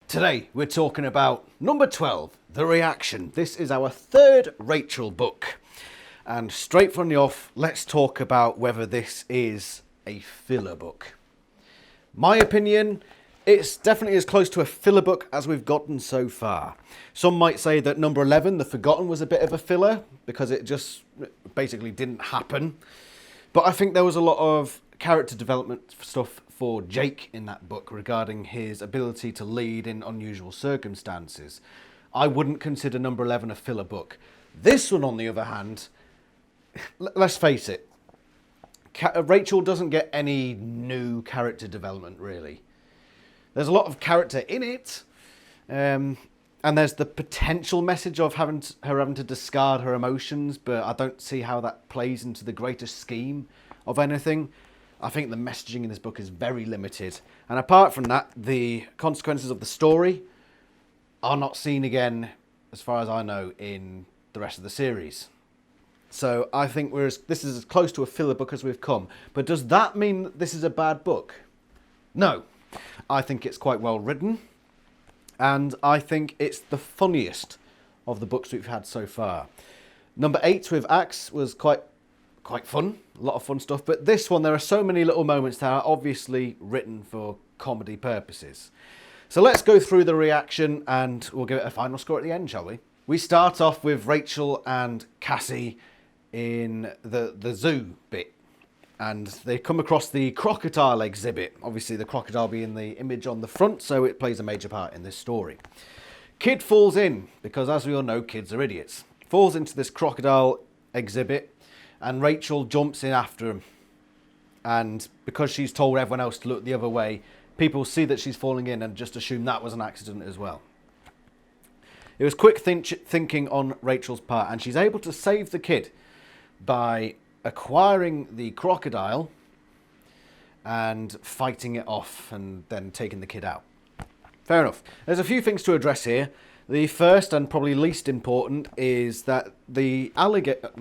Today we're talking about number 12, The Reaction. This is our third Rachel book. And straight from the off, let's talk about whether this is a filler book. My opinion, it's definitely as close to a filler book as we've gotten so far. Some might say that number 11, The Forgotten, was a bit of a filler because it just basically didn't happen. But I think there was a lot of character development stuff for Jake in that book regarding his ability to lead in unusual circumstances. I wouldn't consider number 11 a filler book. This one, on the other hand, let's face it, Rachel doesn't get any new character development, really. There's a lot of character in it, and there's the potential message of having to discard her emotions, but I don't see how that plays into the greater scheme of anything. I think the messaging in this book is very limited. And apart from that, the consequences of the story are not seen again, as far as I know, in the rest of the series. So I think this is as close to a filler book as we've come. But does that mean that this is a bad book? No. I think it's quite well written. And I think it's the funniest of the books we've had so far. Number 8 with Axe was quite fun, a lot of fun stuff, but this one, there are so many little moments that are obviously written for comedy purposes. So let's go through the reaction and we'll give it a final score at the end, shall we? We start off with Rachel and Cassie in the zoo bit, and they come across the crocodile exhibit, obviously the crocodile being the image on the front, so it plays a major part in this story. Kid falls in, because as we all know, kids are idiots. Falls into this crocodile exhibit, and Rachel jumps in after him. And because she's told everyone else to look the other way, people see that she's falling in and just assume that was an accident as well. It was quick thinking on Rachel's part, and she's able to save the kid by acquiring the crocodile and fighting it off and then taking the kid out. Fair enough. There's a few things to address here. The first and probably least important is that the alligator...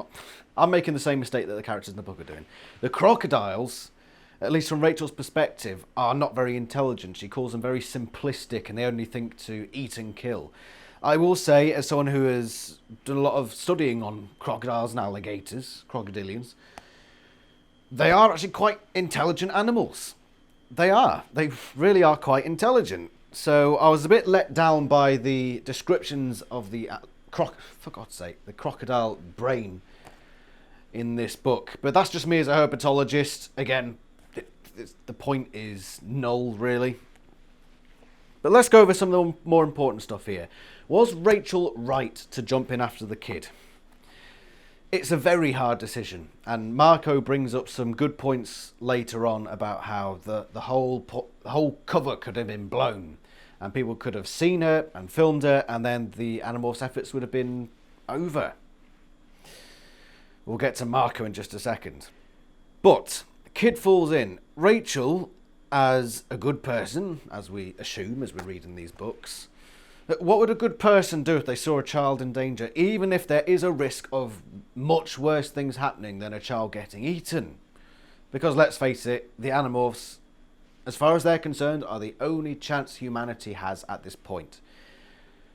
I'm making the same mistake that the characters in the book are doing. The crocodiles, at least from Rachel's perspective, are not very intelligent. She calls them very simplistic and they only think to eat and kill. I will say, as someone who has done a lot of studying on crocodiles and alligators, crocodilians, they are actually quite intelligent animals. They are. They really are quite intelligent. So I was a bit let down by the descriptions of the for God's sake, the crocodile brain in this book. But that's just me as a herpetologist. Again, the point is null, really. But let's go over some of the more important stuff here. Was Rachel right to jump in after the kid? It's a very hard decision, and Marco brings up some good points later on about how the whole cover could have been blown, and people could have seen her and filmed her, and then the Animorphs' efforts would have been over. We'll get to Marco in just a second. But the kid falls in. Rachel, as a good person, as we assume as we read in these books, what would a good person do if they saw a child in danger, even if there is a risk of much worse things happening than a child getting eaten? Because let's face it, the Animorphs, as far as they're concerned, are the only chance humanity has at this point.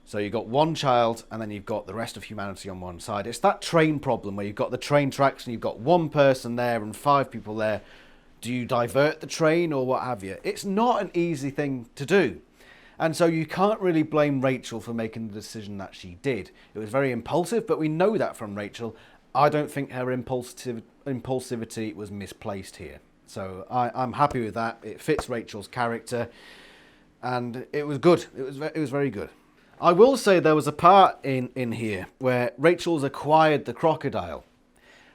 So you've got one child and then you've got the rest of humanity on one side. It's that train problem where you've got the train tracks and you've got one person there and 5 people there. Do you divert the train or what have you? It's not an easy thing to do. And so you can't really blame Rachel for making the decision that she did. It was very impulsive, but we know that from Rachel. I don't think her impulsivity was misplaced here. So I'm happy with that. It fits Rachel's character. And it was good. It was very good. I will say there was a part in here where Rachel's acquired the crocodile.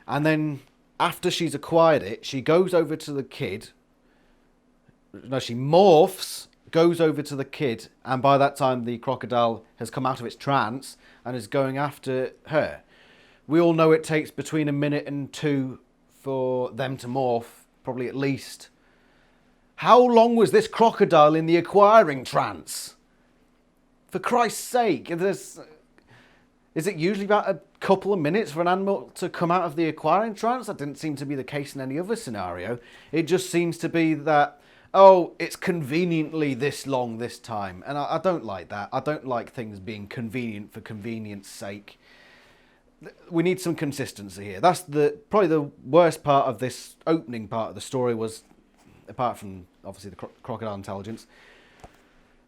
And then after she's acquired it, she goes over to the kid. No, she morphs, goes over to the kid, and by that time the crocodile has come out of its trance and is going after her. We all know it takes between a minute and 2 for them to morph, probably at least. How long was this crocodile in the acquiring trance? For Christ's sake, is it usually about a couple of minutes for an animal to come out of the acquiring trance? That didn't seem to be the case in any other scenario. It just seems to be that oh, it's conveniently this long this time. And I don't like that. I don't like things being convenient for convenience sake. We need some consistency here. That's probably the worst part of this opening part of the story was, apart from obviously the crocodile intelligence.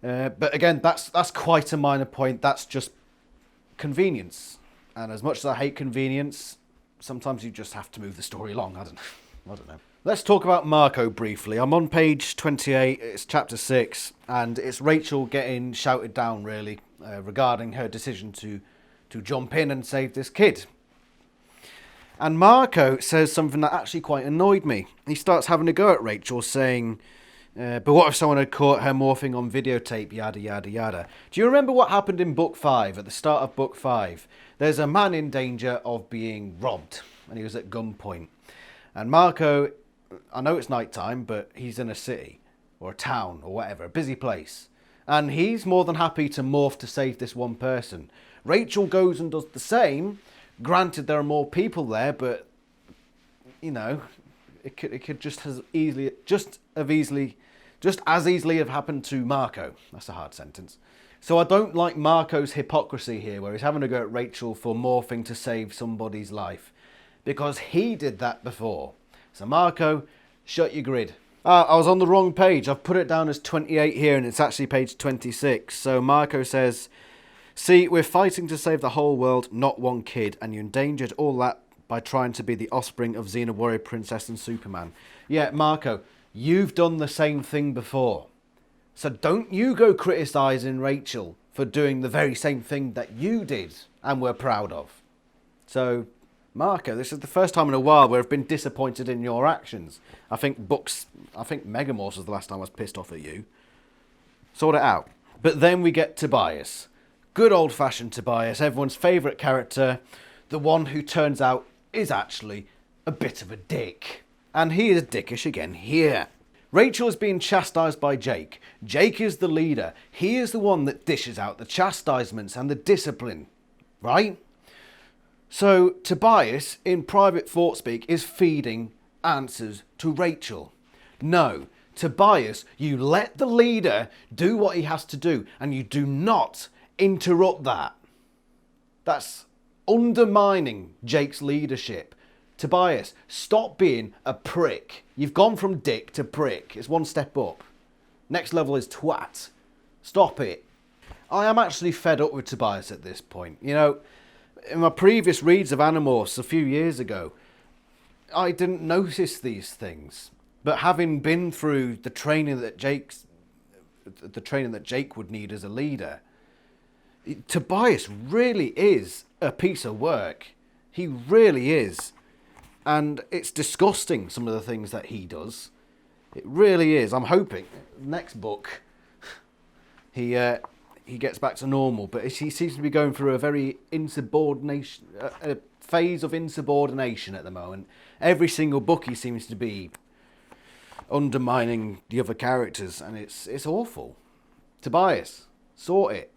But again, that's quite a minor point. That's just convenience. And as much as I hate convenience, sometimes you just have to move the story along. I don't know. Let's talk about Marco briefly. I'm on page 28, it's chapter 6, and it's Rachel getting shouted down, really, regarding her decision to jump in and save this kid. And Marco says something that actually quite annoyed me. He starts having a go at Rachel, saying, but what if someone had caught her morphing on videotape, yada, yada, yada. Do you remember what happened in book 5, at the start of book 5? There's a man in danger of being robbed, and he was at gunpoint. And Marco, I know it's night time, but he's in a city or a town or whatever, a busy place. And he's more than happy to morph to save this one person. Rachel goes and does the same. Granted, there are more people there, but, you know, it could just as easily have happened to Marco. That's a hard sentence. So I don't like Marco's hypocrisy here, where he's having to go at Rachel for morphing to save somebody's life. Because he did that before. So Marco, shut your grid. I was on the wrong page. I've put it down as 28 here, and it's actually page 26. So Marco says, see, we're fighting to save the whole world, not one kid, and you endangered all that by trying to be the offspring of Xena Warrior Princess and Superman. Yeah, Marco, you've done the same thing before. So don't you go criticising Rachel for doing the very same thing that you did and were proud of. So, Marco, this is the first time in a while where I've been disappointed in your actions. I think Megamorphs was the last time I was pissed off at you. Sort it out. But then we get Tobias. Good old-fashioned Tobias, everyone's favourite character. The one who turns out is actually a bit of a dick. And he is dickish again here. Rachel is being chastised by Jake. Jake is the leader. He is the one that dishes out the chastisements and the discipline. Right? So Tobias, in private thought speak, is feeding answers to Rachel. No, Tobias, you let the leader do what he has to do, and you do not interrupt that. That's undermining Jake's leadership. Tobias, stop being a prick. You've gone from dick to prick. It's one step up. Next level is twat. Stop it. I am actually fed up with Tobias at this point. You know, in my previous reads of Animorphs a few years ago, I didn't notice these things. But having been through the training that Jake would need as a leader, Tobias really is a piece of work. He really is. And it's disgusting, some of the things that he does. It really is. I'm hoping next book he gets back to normal, but he seems to be going through a very a phase of insubordination at the moment. Every single book he seems to be undermining the other characters, and it's awful. Tobias, sort it.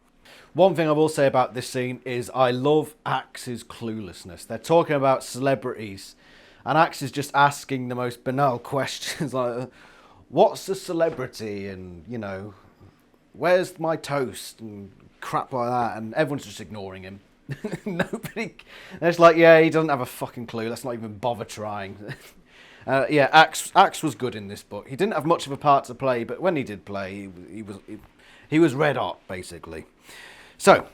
One thing I will say about this scene is I love Axe's cluelessness. They're talking about celebrities, and Axe is just asking the most banal questions like, what's a celebrity? And, you know, where's my toast? And crap like that. And everyone's just ignoring him. Nobody... It's like, yeah, he doesn't have a fucking clue. Let's not even bother trying. Yeah, Axe was good in this book. He didn't have much of a part to play, but when he did play, he was red hot, basically. So,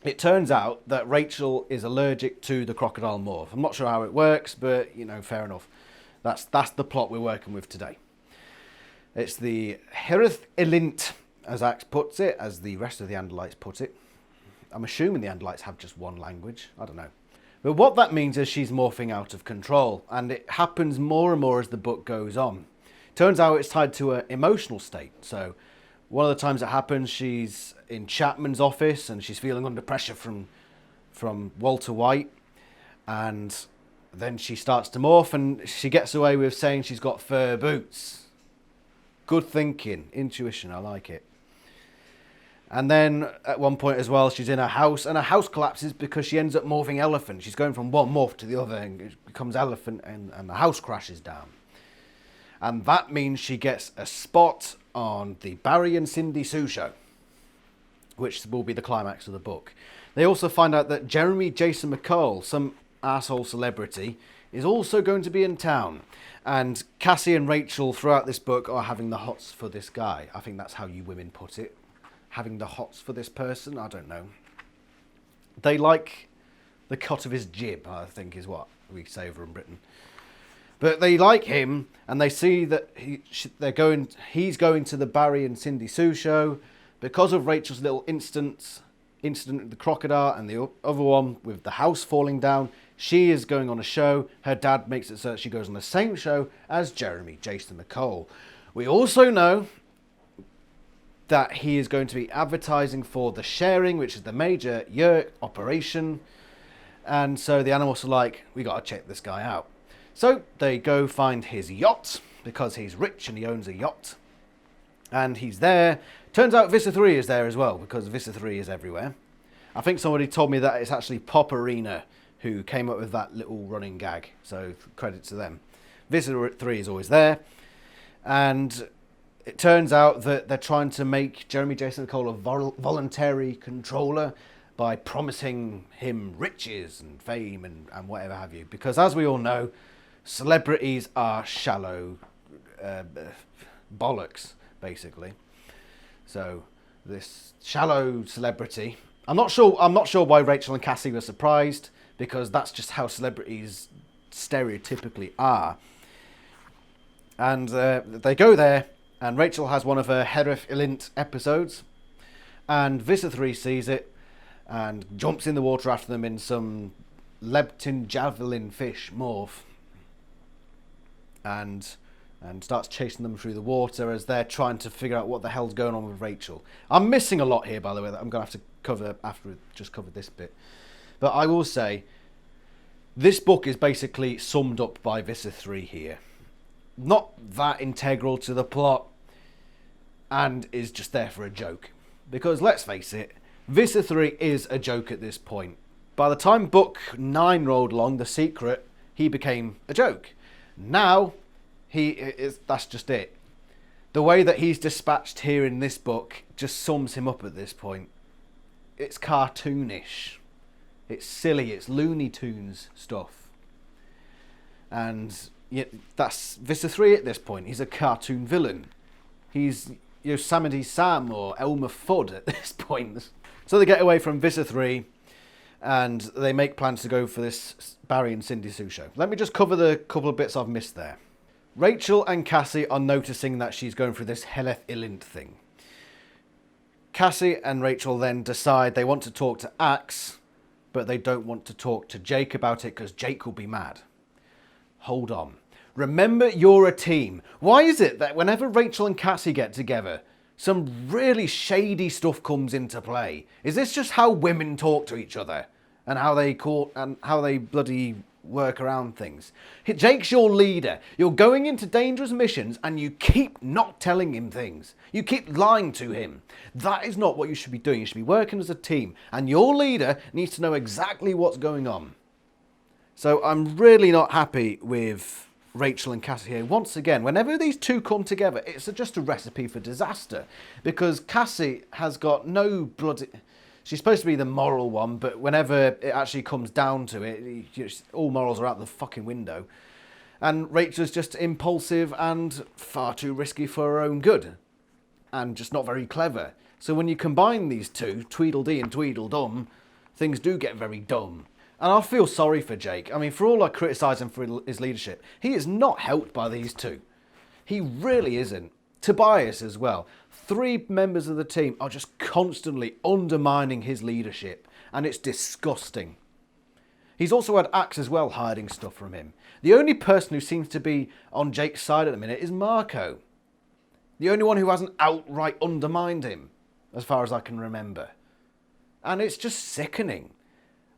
it turns out that Rachel is allergic to the crocodile morph. I'm not sure how it works, but, you know, fair enough. That's the plot we're working with today. It's the Herith Elint, as Axe puts it, as the rest of the Andalites put it. I'm assuming the Andalites have just one language. I don't know. But what that means is she's morphing out of control, and it happens more and more as the book goes on. Turns out it's tied to an emotional state. So one of the times it happens, she's in Chapman's office and she's feeling under pressure from Walter White, and then she starts to morph and she gets away with saying she's got fur boots. Good thinking, intuition, I like it. And then at one point as well, she's in a house and her house collapses because she ends up morphing elephant. She's going from one morph to the other and it becomes elephant, and the house crashes down. And that means she gets a spot on the Barry and Cindy Sue show, which will be the climax of the book. They also find out that Jeremy Jason McCall, some asshole celebrity, is also going to be in town. And Cassie and Rachel throughout this book are having the hots for this guy. I think that's how you women put it. Having the hots for this person, I don't know. They like the cut of his jib, I think is what we say over in Britain. But they like him, and they see that he's going to the Barry and Cindy Sue show because of Rachel's little incident with the crocodile and the other one with the house falling down. She is going on a show. Her dad makes it so that she goes on the same show as Jeremy Jason McCall. We also know that he is going to be advertising for the sharing, which is the major yurt operation. And so the Animorphs are like, we got to check this guy out. So they go find his yacht, because he's rich and he owns a yacht. And he's there. Turns out Vista 3 is there as well, because Vista 3 is everywhere. I think somebody told me that it's actually Pop Arena who came up with that little running gag. So credit to them. Vista 3 is always there. And it turns out that they're trying to make Jeremy Jason McCall a voluntary controller by promising him riches and fame and whatever have you. Because as we all know, celebrities are shallow bollocks, basically. So this shallow celebrity, I'm not sure why Rachel and Cassie were surprised, because that's just how celebrities stereotypically are. And they go there, and Rachel has one of her Hereth Ilint episodes, and Vista 3 sees it and jumps in the water after them in some Lebton javelin fish morph, and starts chasing them through the water as they're trying to figure out what the hell's going on with Rachel. I'm missing a lot here, by the way, that I'm going to have to cover after we've just covered this bit. But I will say, this book is basically summed up by Vista 3 here. Not that integral to the plot, and is just there for a joke. Because let's face it, Vista 3 is a joke at this point. By the time book 9 rolled along, The Secret, he became a joke. Now, that's just it. The way that he's dispatched here in this book just sums him up at this point. It's cartoonish. It's silly. It's Looney Tunes stuff. And that's Vista 3 at this point. He's a cartoon villain. He's Yosemite Sam or Elmer Fudd at this point. So they get away from Vista 3 and they make plans to go for this Barry and Cindy Sue show. Let me just cover the couple of bits I've missed there. Rachel and Cassie are noticing that she's going through this Hereth Ilint thing. Cassie and Rachel then decide they want to talk to Axe, but they don't want to talk to Jake about it because Jake will be mad. Hold on. Remember, you're a team. Why is it that whenever Rachel and Cassie get together, some really shady stuff comes into play? Is this just how women talk to each other and how they bloody work around things? Jake's your leader. You're going into dangerous missions and you keep not telling him things. You keep lying to him. That is not what you should be doing. You should be working as a team, and your leader needs to know exactly what's going on. So I'm really not happy with Rachel and Cassie here. Once again, whenever these two come together, it's just a recipe for disaster, because Cassie has got no bloody... She's supposed to be the moral one, but whenever it actually comes down to it, all morals are out the fucking window. And Rachel's just impulsive and far too risky for her own good. And just not very clever. So when you combine these two, Tweedledee and Tweedledum, things do get very dumb. And I feel sorry for Jake. I mean, for all I criticise him for his leadership, he is not helped by these two. He really isn't. Tobias as well. 3 members of the team are just constantly undermining his leadership, and it's disgusting. He's also had Axe as well hiding stuff from him. The only person who seems to be on Jake's side at the minute is Marco. The only one who hasn't outright undermined him, as far as I can remember. And it's just sickening.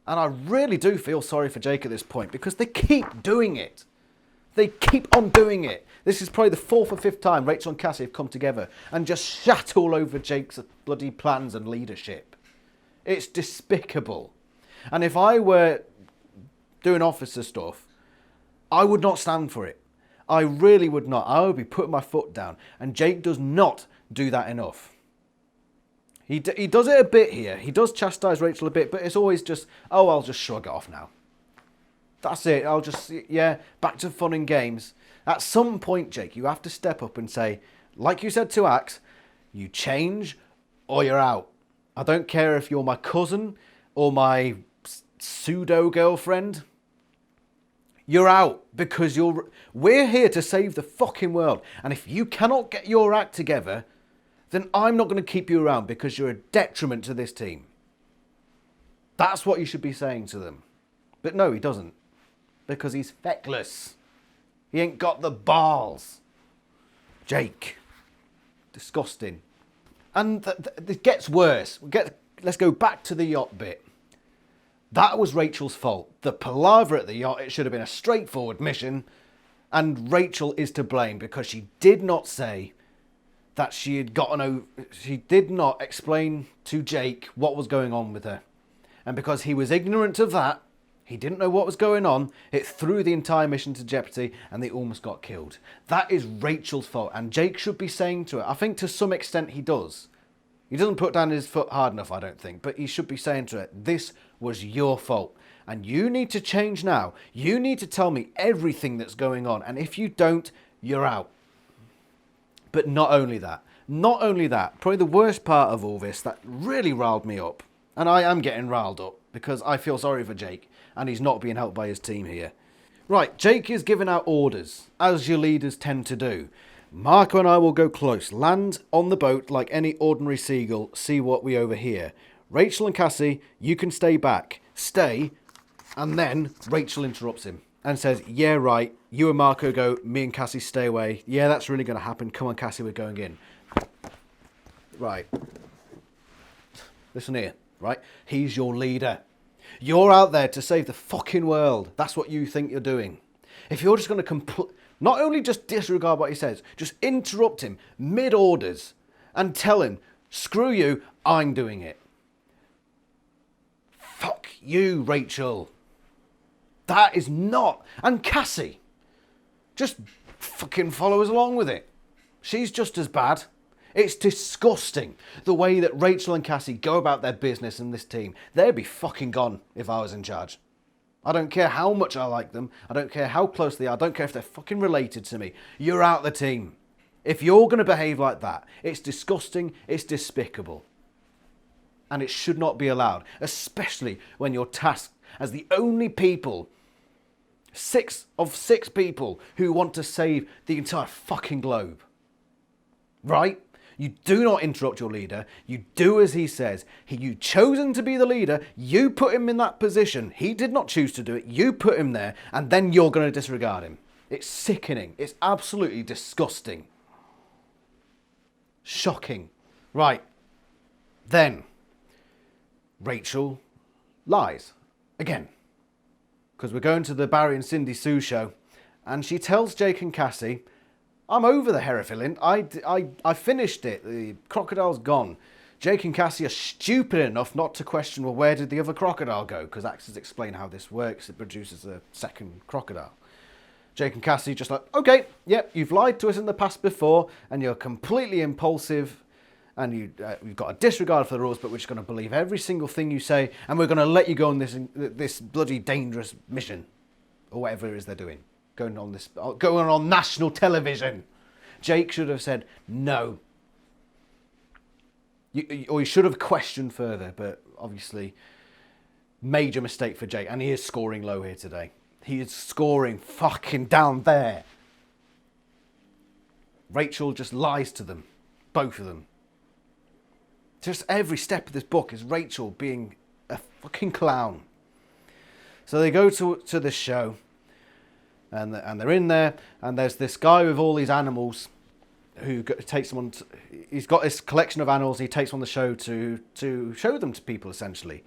And I really do feel sorry for Jake at this point, because they keep doing it. They keep on doing it. This is probably the 4th or 5th time Rachel and Cassie have come together and just shat all over Jake's bloody plans and leadership. It's despicable. And if I were doing officer stuff, I would not stand for it. I really would not. I would be putting my foot down. And Jake does not do that enough. He does it a bit here. He does chastise Rachel a bit, but it's always just, oh, I'll just shrug it off now. That's it. I'll just, yeah, back to fun and games. At some point, Jake, you have to step up and say, like you said to Axe, you change or you're out. I don't care if you're my cousin or my pseudo-girlfriend. You're out because we're here to save the fucking world. And if you cannot get your act together, then I'm not going to keep you around because you're a detriment to this team. That's what you should be saying to them. But no, he doesn't. Because he's feckless. He ain't got the balls. Jake. Disgusting. And it gets worse. Let's go back to the yacht bit. That was Rachel's fault. The palaver at the yacht, it should have been a straightforward mission. And Rachel is to blame because she did not say that she did not explain to Jake what was going on with her. And because he was ignorant of that, he didn't know what was going on, it threw the entire mission to jeopardy and they almost got killed. That is Rachel's fault. And Jake should be saying to her, I think to some extent he does. He doesn't put down his foot hard enough, I don't think. But he should be saying to her, this was your fault. And you need to change now. You need to tell me everything that's going on. And if you don't, you're out. But not only that, probably the worst part of all this that really riled me up, and I am getting riled up because I feel sorry for Jake and he's not being helped by his team here. Right, Jake is giving out orders, as your leaders tend to do. Marco and I will go close, land on the boat like any ordinary seagull, see what we overhear. Rachel and Cassie, you can stay back. Stay, and then Rachel interrupts him and says, yeah, right, you and Marco go, me and Cassie stay away. Yeah, that's really going to happen. Come on, Cassie, we're going in. Right. Listen here, right? He's your leader. You're out there to save the fucking world. That's what you think you're doing. If you're just going to not only just disregard what he says, just interrupt him mid-orders and tell him, screw you, I'm doing it. Fuck you, Rachel. That is not... And Cassie, just fucking follow us along with it. She's just as bad. It's disgusting the way that Rachel and Cassie go about their business in this team. They'd be fucking gone if I was in charge. I don't care how much I like them. I don't care how close they are. I don't care if they're fucking related to me. You're out the team. If you're going to behave like that, it's disgusting, it's despicable. And it should not be allowed, especially when you're tasked as the only people, 6 of 6 people who want to save the entire fucking globe. Right? You do not interrupt your leader. You do as he says. You chosen to be the leader. You put him in that position. He did not choose to do it. You put him there, and then you're going to disregard him. It's sickening. It's absolutely disgusting. Shocking. Right. Then, Rachel lies. Again. Because we're going to the Barry and Cindy Sue show, and she tells Jake and Cassie, I'm over the Herofilin. I finished it. The crocodile's gone. Jake and Cassie are stupid enough not to question, well, where did the other crocodile go? Because Axe has explained how this works. It produces a second crocodile. Jake and Cassie just like, okay, yep, you've lied to us in the past before, and you're completely impulsive, and you've got a disregard for the rules, but we're just going to believe every single thing you say, and we're going to let you go on this bloody dangerous mission, or whatever it is they're doing. Going on national television. Jake should have said no. Or you should have questioned further, but obviously, major mistake for Jake. And he is scoring low here today. He is scoring fucking down there. Rachel just lies to them. Both of them. Just every step of this book is Rachel being a fucking clown. So they go to this show. And they're in there, and there's this guy with all these animals who takes them on. He's got this collection of animals. He takes on the show to show them to people, essentially.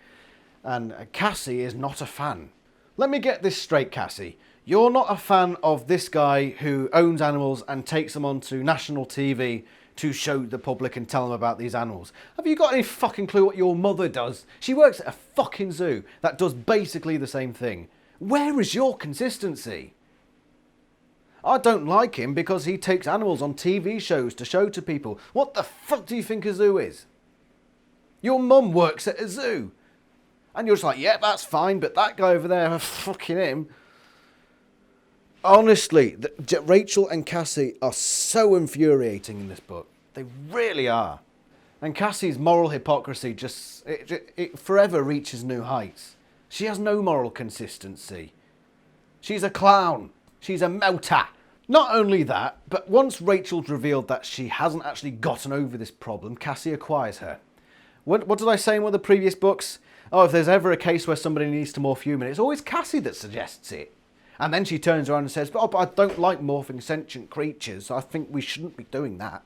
And Cassie is not a fan. Let me get this straight, Cassie. You're not a fan of this guy who owns animals and takes them onto national TV to show the public and tell them about these animals. Have you got any fucking clue what your mother does? She works at a fucking zoo that does basically the same thing. Where is your consistency? I don't like him because he takes animals on TV shows to show to people. What the fuck do you think a zoo is? Your mum works at a zoo. And you're just like, yeah, that's fine, but that guy over there, fucking him. Honestly, Rachel and Cassie are so infuriating in this book. They really are. And Cassie's moral hypocrisy it forever reaches new heights. She has no moral consistency. She's a clown. She's a melter. Not only that, but once Rachel's revealed that she hasn't actually gotten over this problem, Cassie acquires her. What did I say in one of the previous books? Oh, if there's ever a case where somebody needs to morph human, it's always Cassie that suggests it. And then she turns around and says, oh, but I don't like morphing sentient creatures. I think we shouldn't be doing that.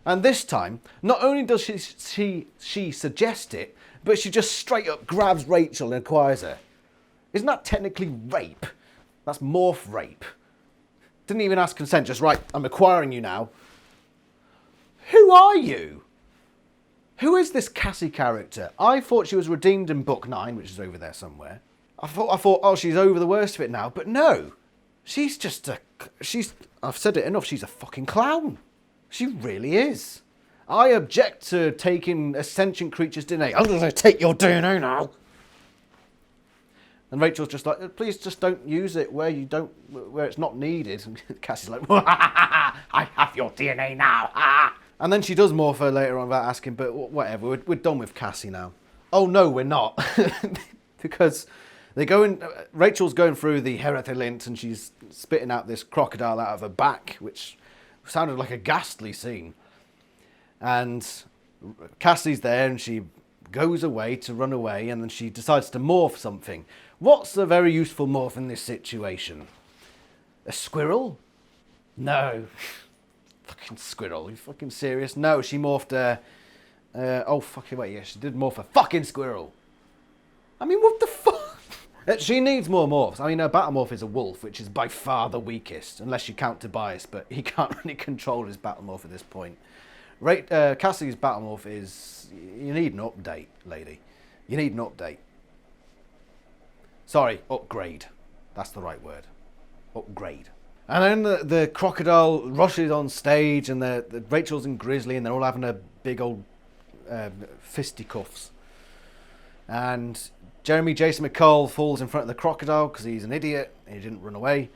And this time, not only does she suggest it, but she just straight up grabs Rachel and acquires her. Isn't that technically rape? That's morph rape. Didn't even ask consent, just right, I'm acquiring you now. Who are you? Who is this Cassie character? I thought she was redeemed in book 9, which is over there somewhere. I thought, oh, she's over the worst of it now. But no, I've said it enough, she's a fucking clown. She really is. I object to taking a sentient creature's DNA. I'm going to take your DNA now. And Rachel's just like, please just don't use it where it's not needed. And Cassie's like, I have your DNA now. And then she does morph her later on without asking, but whatever, we're done with Cassie now. Oh no, we're not. Because Rachel's going through the Herathalint and she's spitting out this crocodile out of her back, which sounded like a ghastly scene. And Cassie's there and she goes away to run away, and then she decides to morph something. What's a very useful morph in this situation? A squirrel? No. Fucking squirrel. Are you fucking serious? No, she morphed oh, fucking wait, yeah, she did morph a fucking squirrel. I mean, what the fuck? She needs more morphs. I mean, her battle morph is a wolf, which is by far the weakest, unless you count Tobias, but he can't really control his battle morph at this point. Cassie's battle morph is... You need an update, lady. You need an update. Sorry, upgrade. That's the right word. Upgrade. And then the crocodile rushes on stage, and Rachel's and Grizzly, and they're all having a big old fisticuffs. And Jeremy Jason McCall falls in front of the crocodile because he's an idiot. He didn't run away.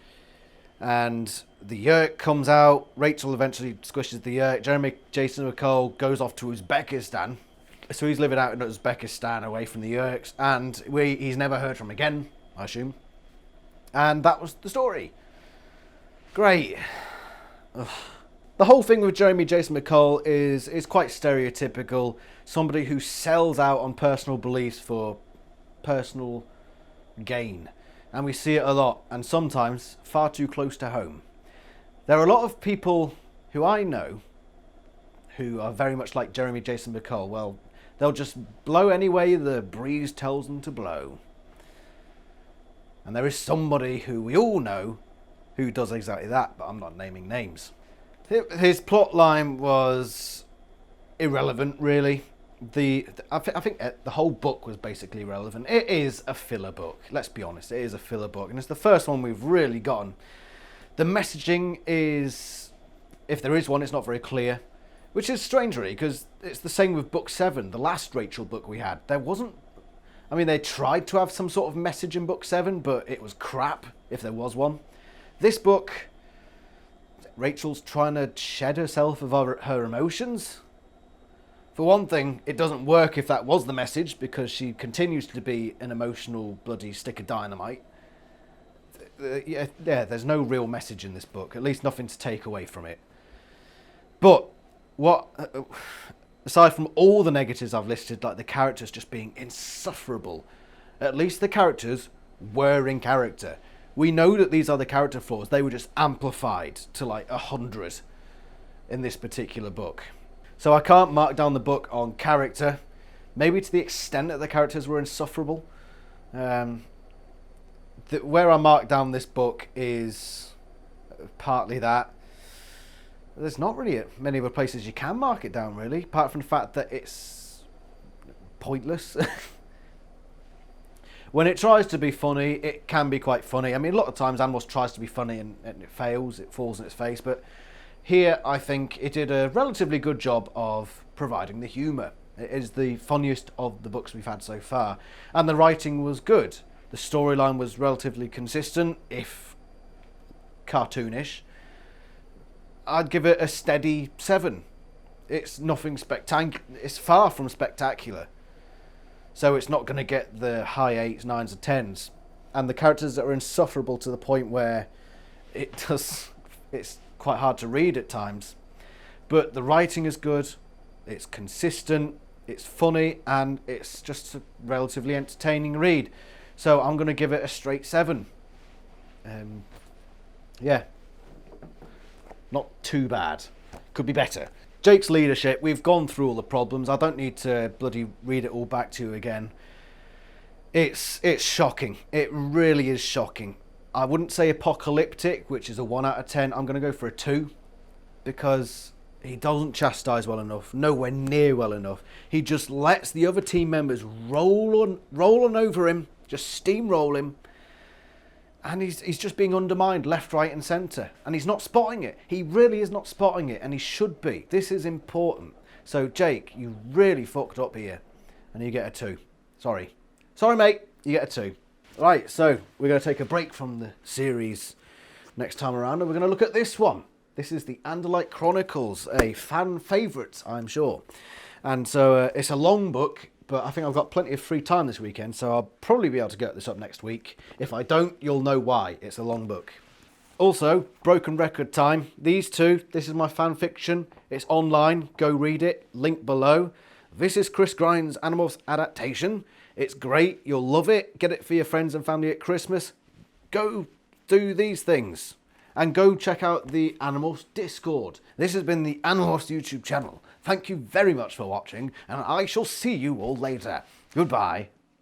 And the Yerk comes out. Rachel eventually squishes the Yerk. Jeremy Jason McCall goes off to Uzbekistan. So he's living out in Uzbekistan away from the Yerks. And he's never heard from again, I assume. And that was the story. Great. Ugh. The whole thing with Jeremy Jason McCall is quite stereotypical. Somebody who sells out on personal beliefs for personal gain. And we see it a lot, and sometimes far too close to home. There are a lot of people who I know who are very much like Jeremy Jason McCall. Well, they'll just blow any way the breeze tells them to blow. And there is somebody who we all know who does exactly that, but I'm not naming names. His plot line was irrelevant, really. I think the whole book was basically irrelevant. It is a filler book. Let's be honest, it is a filler book, and it's the first one we've really gotten. The messaging is, if there is one, it's not very clear, which is strange, really, because it's the same with book 7, the last Rachel book we had. There wasn't. I mean, they tried to have some sort of message in book 7, but it was crap, if there was one. This book, Rachel's trying to shed herself of her emotions. For one thing, it doesn't work if that was the message, because she continues to be an emotional bloody stick of dynamite. Yeah, there's no real message in this book, at least nothing to take away from it. But aside from all the negatives I've listed, like the characters just being insufferable, at least the characters were in character. We know that these are the character flaws. They were just amplified to like 100 in this particular book. So I can't mark down the book on character. Maybe to the extent that the characters were insufferable. Where I mark down this book is partly that. There's not really many other places you can mark it down, really, apart from the fact that it's pointless. When it tries to be funny, it can be quite funny. I mean, a lot of times Animorphs tries to be funny and it fails, it falls on its face, but here I think it did a relatively good job of providing the humour. It is the funniest of the books we've had so far, and the writing was good. The storyline was relatively consistent, if cartoonish. I'd give it a steady 7. It's nothing spectacular. It's far from spectacular. So it's not going to get the high 8s, 9s, or 10s. And the characters that are insufferable to the point where it's quite hard to read at times. But the writing is good, it's consistent, it's funny, and it's just a relatively entertaining read. So I'm going to give it a straight 7. Yeah. Not too bad. Could be better. Jake's leadership, we've gone through all the problems. I don't need to bloody read it all back to you again. It's shocking. It really is shocking. I wouldn't say apocalyptic, which is a 1 out of 10. I'm going to go for a 2 because he doesn't chastise well enough, nowhere near well enough. He just lets the other team members roll on over him, just steamroll him. And he's just being undermined left, right and centre. And he's not spotting it. He really is not spotting it. And he should be. This is important. So, Jake, you really fucked up here. And you get a 2. Sorry. Sorry, mate. You get a 2. Right, so we're going to take a break from the series next time around. And we're going to look at this one. This is the Andalite Chronicles. A fan favourite, I'm sure. And so it's a long book. But I think I've got plenty of free time this weekend, so I'll probably be able to get this up next week. If I don't, you'll know why. It's a long book. Also, broken record time. These two, this is my fan fiction. It's online. Go read it. Link below. This is Chris Grind's Animorphs adaptation. It's great. You'll love it. Get it for your friends and family at Christmas. Go do these things. And go check out the Animorphs Discord. This has been the Animorphs YouTube channel. Thank you very much for watching, and I shall see you all later. Goodbye.